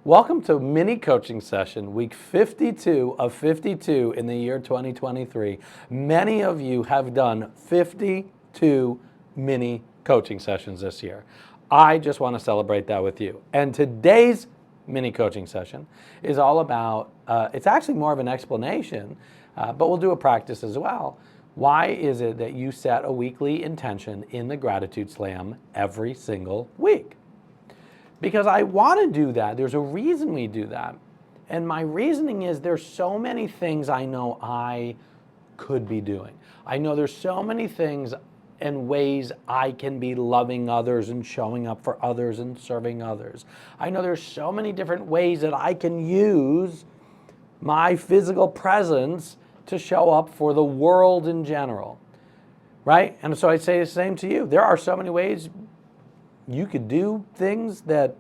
Welcome to mini coaching session, week 52 of 52 in the year 2023. Many of you have done 52 mini coaching sessions this year. I just want to celebrate that with you. And today's mini coaching session is all about, it's actually more of an explanation, but we'll do a practice as well. Why is it that you set a weekly intention in the Gratitude Slam every single week? Because I want to do that. There's a reason we do that. And my reasoning is there's so many things I know I could be doing. I know there's so many things and ways I can be loving others and showing up for others and serving others. I know there's so many different ways that I can use my physical presence to show up for the world in general, right? And so I say the same to you. There are so many ways you could do things that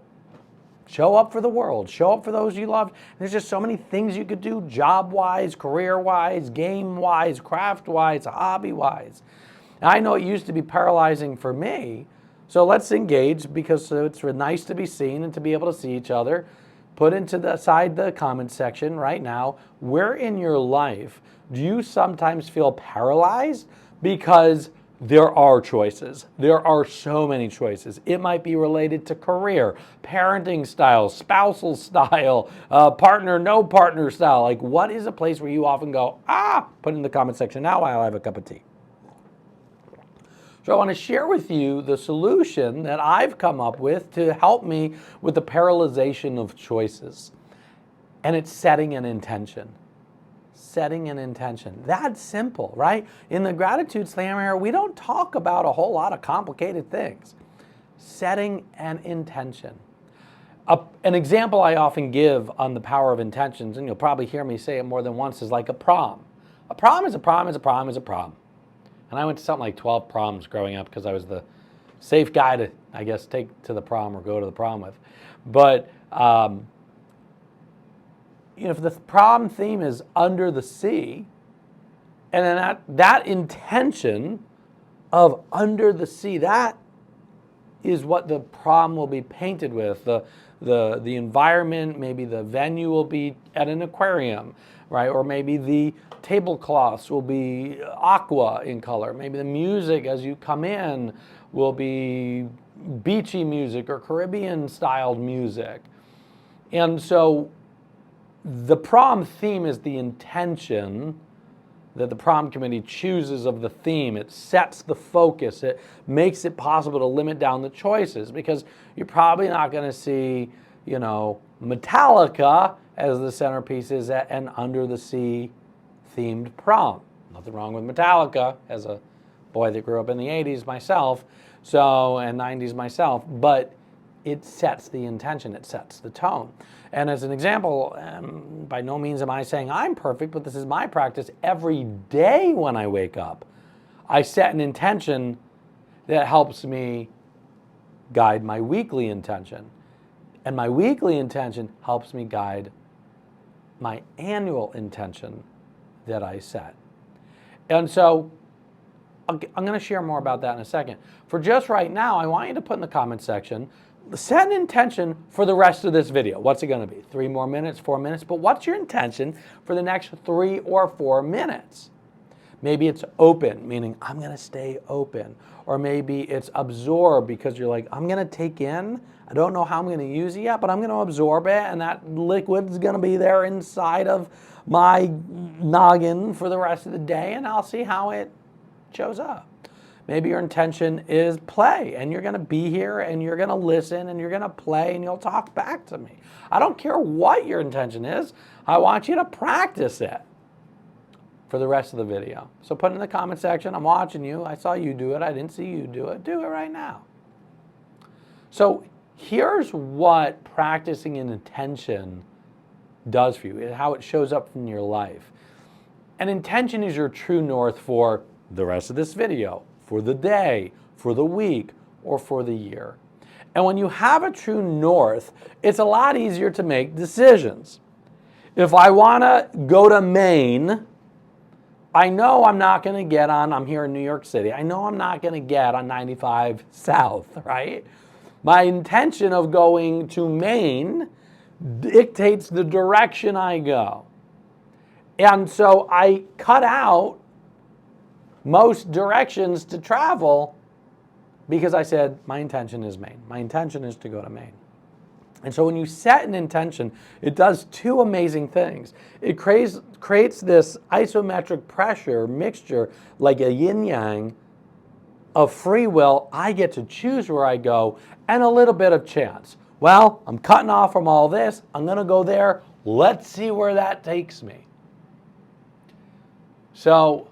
show up for the world, show up for those you love. There's just so many things you could do, job-wise, career-wise, game-wise, craft-wise, hobby-wise. And I know it used to be paralyzing for me, so let's engage because it's nice to be seen and to be able to see each other. Put into the side the comment section right now, where in your life do you sometimes feel paralyzed because there are choices. There are so many choices. It might be related to career, parenting style, spousal style, partner, no partner style. Like, what is a place where you often go, put in the comment section now while I have a cup of tea. So I want to share with you the solution that I've come up with to help me with the paralyzation of choices. And it's setting an intention. Setting an intention. That's simple, right? In the Gratitude Slam era, we don't talk about a whole lot of complicated things. Setting an intention. An example I often give on the power of intentions, and you'll probably hear me say it more than once, is like a prom. A prom is a prom is a prom is a prom. And I went to something like 12 proms growing up because I was the safe guy to, I guess, take to the prom or go to the prom with. But if the prom theme is under the sea, and then that intention of under the sea, that is what the prom will be painted with. The environment, maybe the venue will be at an aquarium, right? Or maybe the tablecloths will be aqua in color. Maybe the music as you come in will be beachy music or Caribbean styled music. And so the prom theme is the intention that the prom committee chooses of the theme. It sets the focus. It makes it possible to limit down the choices because you're probably not going to see, Metallica as the centerpiece is at an under the sea themed prom. Nothing wrong with Metallica as a boy that grew up in the 80s myself, and 90s myself, but it sets the intention, it sets the tone. And as an example, by no means am I saying I'm perfect, but this is my practice every day when I wake up. I set an intention that helps me guide my weekly intention. And my weekly intention helps me guide my annual intention that I set. And so I'm going to share more about that in a second. For just right now, I want you to put in the comment section, set an intention for the rest of this video. What's it going to be? 3 more minutes, 4 minutes? But what's your intention for the next 3 or 4 minutes? Maybe it's open, meaning I'm going to stay open. Or maybe it's absorb because you're like, I'm going to take in. I don't know how I'm going to use it yet, but I'm going to absorb it. And that liquid's going to be there inside of my noggin for the rest of the day. And I'll see how it shows up. Maybe your intention is play, and you're going to be here, and you're going to listen, and you're going to play, and you'll talk back to me. I don't care what your intention is. I want you to practice it for the rest of the video. So put it in the comment section. I'm watching you. I saw you do it. I didn't see you do it. Do it right now. So here's what practicing an intention does for you, how it shows up in your life. An intention is your true north for the rest of this video, for the day, for the week, or for the year. And when you have a true north, it's a lot easier to make decisions. If I want to go to Maine, I know I'm not going to get on, I'm here in New York City, I know I'm not going to get on 95 South, right? My intention of going to Maine dictates the direction I go. And so I cut out most directions to travel because I said, my intention is Maine. My intention is to go to Maine. And so when you set an intention, it does two amazing things. It creates this isometric pressure mixture, like a yin-yang of free will. I get to choose where I go, and a little bit of chance. Well, I'm cutting off from all this. I'm going to go there. Let's see where that takes me. So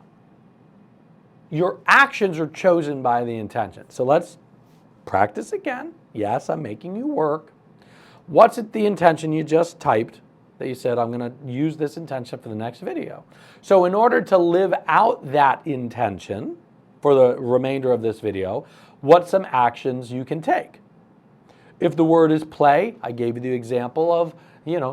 your actions are chosen by the intention. So let's practice again. Yes, I'm making you work. What's the intention you just typed that you said, I'm going to use this intention for the next video? So in order to live out that intention for the remainder of this video, what's some actions you can take? If the word is play, I gave you the example of,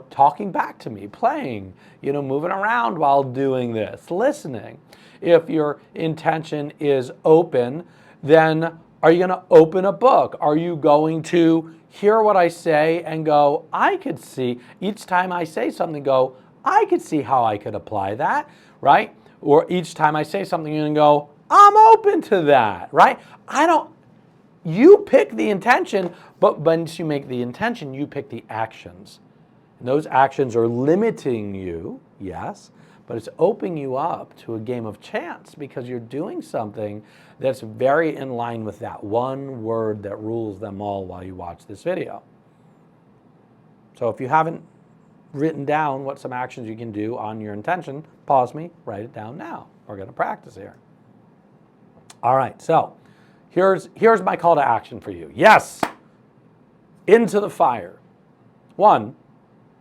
talking back to me, playing, moving around while doing this, listening. If your intention is open, then are you going to open a book? Are you going to hear what I say and go, I could see, each time I say something, go, I could see how I could apply that, right? Or each time I say something, you can go, I'm open to that, right? You pick the intention, but once you make the intention, you pick the actions. And those actions are limiting you, yes, but it's opening you up to a game of chance because you're doing something that's very in line with that one word that rules them all while you watch this video. So if you haven't written down what some actions you can do on your intention, pause me, write it down now. We're going to practice here. All right, so here's my call to action for you. Yes, into the fire. 1,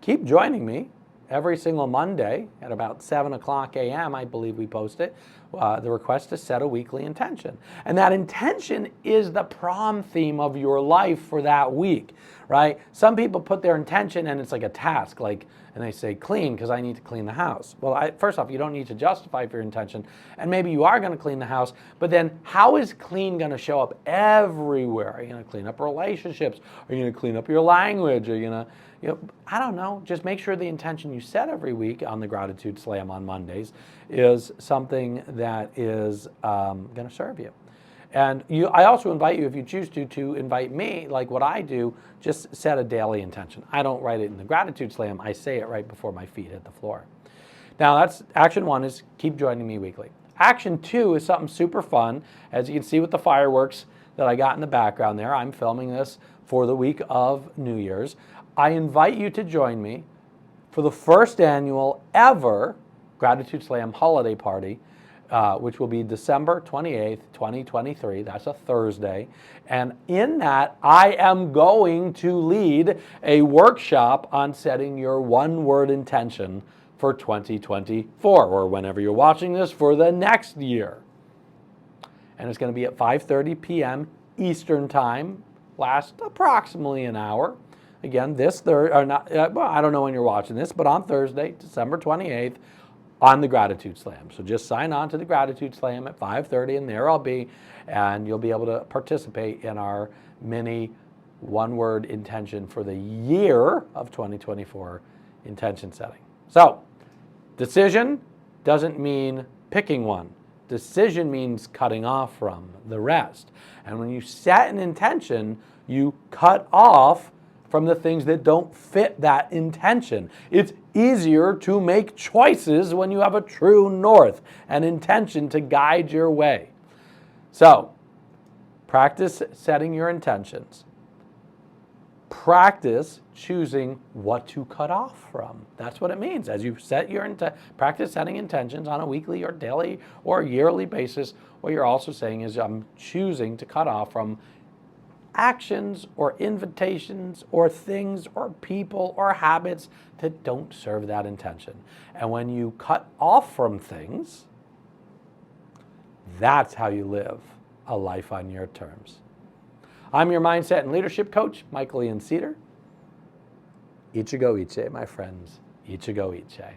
keep joining me every single Monday at about 7 o'clock a.m., I believe we post it, the request to set a weekly intention. And that intention is the prom theme of your life for that week, right? Some people put their intention and it's like a task, and they say clean because I need to clean the house. Well, first off, you don't need to justify for your intention, and maybe you are going to clean the house, but then how is clean going to show up everywhere? Are you going to clean up relationships? Are you going to clean up your language? Are you going to, I don't know. Just make sure the intention you set every week on the Gratitude Slam on Mondays is something that is going to serve you. And I also invite you, if you choose to invite me, like what I do, just set a daily intention. I don't write it in the Gratitude Slam. I say it right before my feet hit the floor. Now, that's action 1 is keep joining me weekly. Action 2 is something super fun. As you can see with the fireworks that I got in the background there, I'm filming this for the week of New Year's. I invite you to join me for the first annual ever Gratitude Slam holiday party, which will be December 28th, 2023. That's a Thursday. And in that, I am going to lead a workshop on setting your one-word intention for 2024, or whenever you're watching this, for the next year. And it's going to be at 5:30 p.m. Eastern Time, last approximately an hour. Again, I don't know when you're watching this, but on Thursday, December 28th, on the Gratitude Slam. So just sign on to the Gratitude Slam at 5:30, and there I'll be, and you'll be able to participate in our mini one-word intention for the year of 2024 intention setting. So, decision doesn't mean picking one. Decision means cutting off from the rest. And when you set an intention, you cut off from the things that don't fit that intention. It's easier to make choices when you have a true north, an intention to guide your way. So, practice setting your intentions. Practice choosing what to cut off from. That's what it means. As you set your practice setting intentions on a weekly or daily or yearly basis, what you're also saying is I'm choosing to cut off from actions or invitations or things or people or habits that don't serve that intention. And when you cut off from things, that's how you live a life on your terms. I'm your mindset and leadership coach, Michael Ian Cedar. Ichigo Iche, my friends. Ichigo Iche.